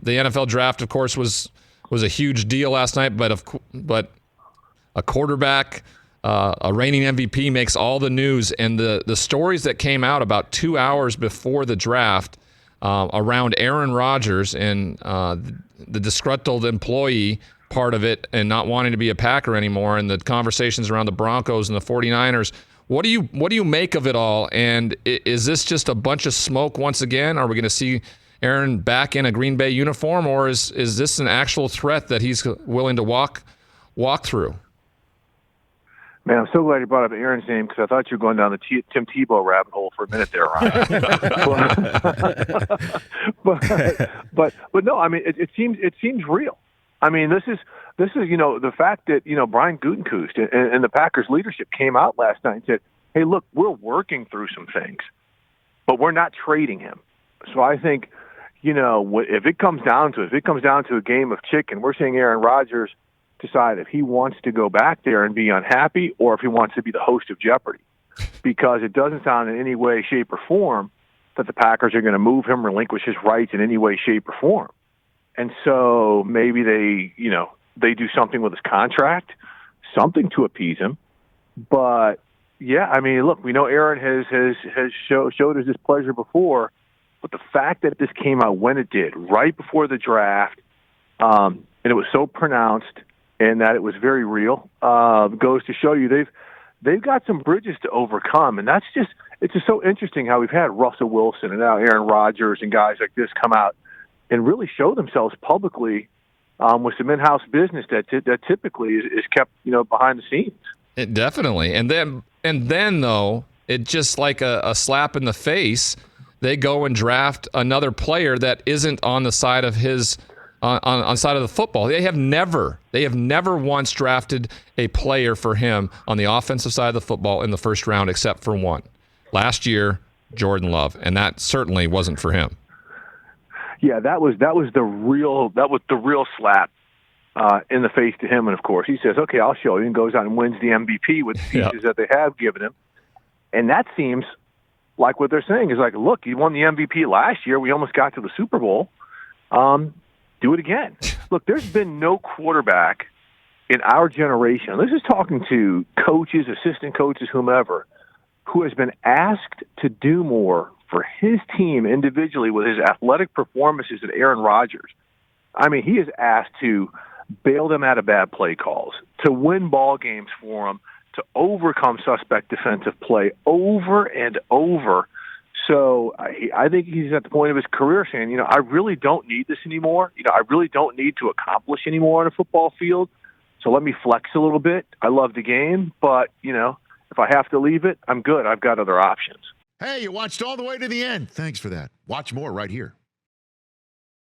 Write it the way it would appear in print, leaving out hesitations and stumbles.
The NFL draft, of course, was a huge deal last night, but a quarterback, a reigning MVP makes all the news. And the stories that came out about 2 hours before the draft around Aaron Rodgers and the disgruntled employee part of it and not wanting to be a Packer anymore, and the conversations around the Broncos and the 49ers. What do you make of it all? And is this just a bunch of smoke once again? Are we going to see Aaron back in a Green Bay uniform, or is this an actual threat that he's willing to walk through? Man, I'm so glad you brought up Aaron's name because I thought you were going down the Tim Tebow rabbit hole for a minute there, Ryan. but no, I mean it seems real. I mean this is the fact that Brian Gutekunst and the Packers leadership came out last night and said, "Hey, look, we're working through some things, but we're not trading him." So I think if it comes down to a game of chicken, we're seeing Aaron Rodgers decide if he wants to go back there and be unhappy or if he wants to be the host of Jeopardy, because it doesn't sound in any way, shape, or form that the Packers are going to move him, relinquish his rights in any way, shape, or form. And so maybe they do something with his contract, something to appease him. But yeah, I mean, look, we know Aaron has showed his displeasure before, but the fact that this came out when it did, right before the draft, and it was so pronounced, and that it was very real, goes to show you they've got some bridges to overcome. And it's just so interesting how we've had Russell Wilson and now Aaron Rodgers and guys like this come out and really show themselves publicly with some in-house business that typically is kept behind the scenes. It definitely. And then though, it just like a slap in the face, they go and draft another player that isn't on the side of his on side of the football. They have never once drafted a player for him on the offensive side of the football in the first round, except for one. Last year, Jordan Love, and that certainly wasn't for him. Yeah, that was the real slap in the face to him. And of course, he says, "Okay, I'll show you," and goes out and wins the MVP with the pieces that they have given him. And that seems like what they're saying is like, look, you won the MVP last year. We almost got to the Super Bowl. Do it again. Look, there's been no quarterback in our generation, this is talking to coaches, assistant coaches, whomever, who has been asked to do more for his team individually with his athletic performances than Aaron Rodgers. I mean, he is asked to bail them out of bad play calls, to win ball games for them, to overcome suspect defensive play over and over. So I think he's at the point of his career saying, I really don't need this anymore. I really don't need to accomplish anymore on a football field. So let me flex a little bit. I love the game, but, if I have to leave it, I'm good. I've got other options. Hey, you watched all the way to the end. Thanks for that. Watch more right here.